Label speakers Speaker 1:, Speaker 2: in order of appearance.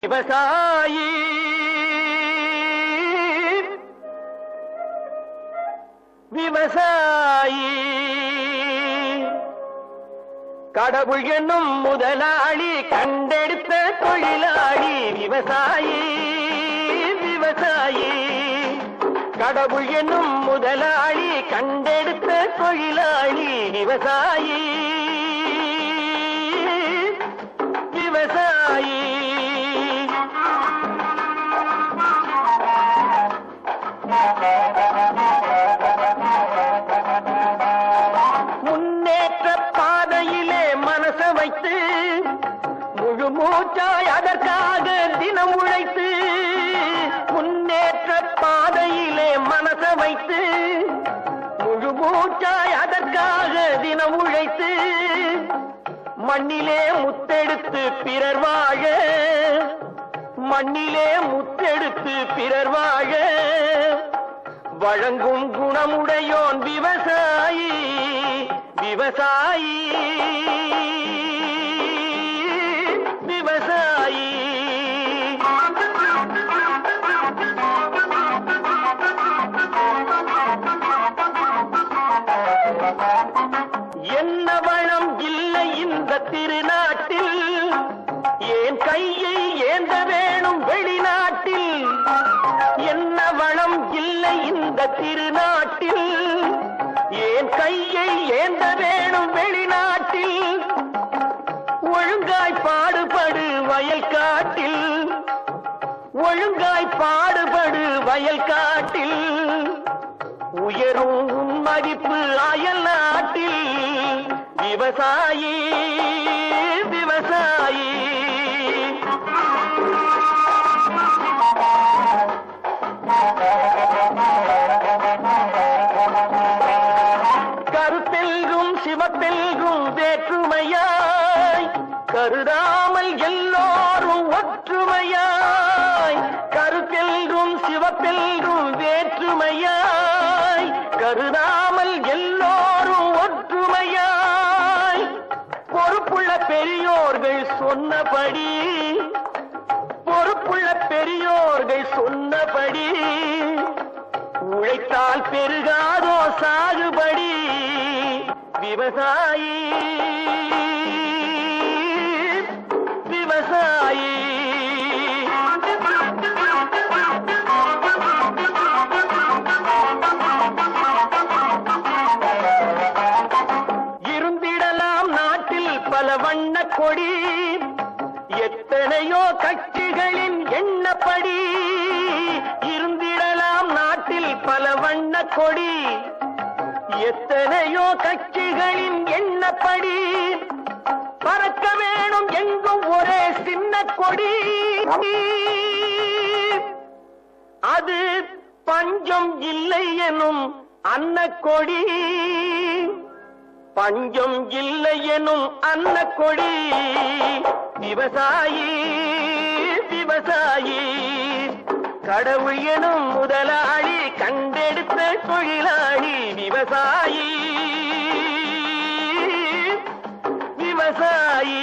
Speaker 1: விவசாயி விவசாயி கடவுள் என்னும் முதலாளி கண்டெடுத்த தொழிலாளி விவசாயி விவசாயி கடவுள் என்னும் முதலாளி கண்டெடுத்த தொழிலாளி விவசாயி விவசாயி முன்னேற்ற பாதையிலே மனச வைத்து முழு மூச்சாய் அதற்காக தினம் உழைத்து முன்னேற்ற பாதையிலே மனச வைத்து முழு மூச்சாய் அதற்காக தினம் உழைத்து மண்ணிலே முத்தெடுத்து பிறர் வாழ மண்ணிலே முத்தெடுத்து பிறர் வாழ வழங்கும் குணமுடையோன் விவசாயி விவசாயி விவசாயி என்ன வளம் இல்லை இந்த திருநாட்டில் ஏன் கையை ஏந்த வேணும் வெளிநாட்டில் என்ன வளம் இல்லை இந்த திருநாட்டில் ஏன் கையை ஏந்த வேணும் வெளிநாட்டில் ஒழுங்காய் பாடுபடு வயல் காட்டில் ஒழுங்காய் பாடுபடு வயல் காட்டில் உயரும் மதிப்பு அயல் நாட்டில் விவசாயி விவசாயி கருத்தெல்கும் சிவத்தெல்கும் வேற்றுமையாய் கருதாமல் எல்லோரும் ஒற்றுமையாய் கருத்தெல்கும் சிவத்தெல்கும் வேற்றுமையாய் கருதாமல் எல்லோரும் ஒற்றுமையாய் பொறுப்புள்ள பெரியோர்கள் சொன்னபடி பொறுப்புள்ள பெரியோர்கள் சொன்னபடி உழைத்தால் பெருகாதோ சாகுபடி விவசாயி விவசாயி இருந்திடலாம் நாட்டில் பல வண்ண கொடி எத்தனையோ கட்சிகளின் எண்ணப்படி இருந்திடலாம் நாட்டில் பல வண்ண கொடி எத்தனையோ கட்சிகளின் எண்ணப்படி பறக்க வேணும் எங்கும் ஒரே சின்ன கொடி அது பஞ்சம் இல்லை எனும் அன்னக்கொடி பஞ்சம் இல்லை எனும் அன்னக்கொடி விவசாயி விவசாயி கடவுள் எனும் முதலாளி கண்டெடுத்த தொழிலாளி விவசாயி விவசாயி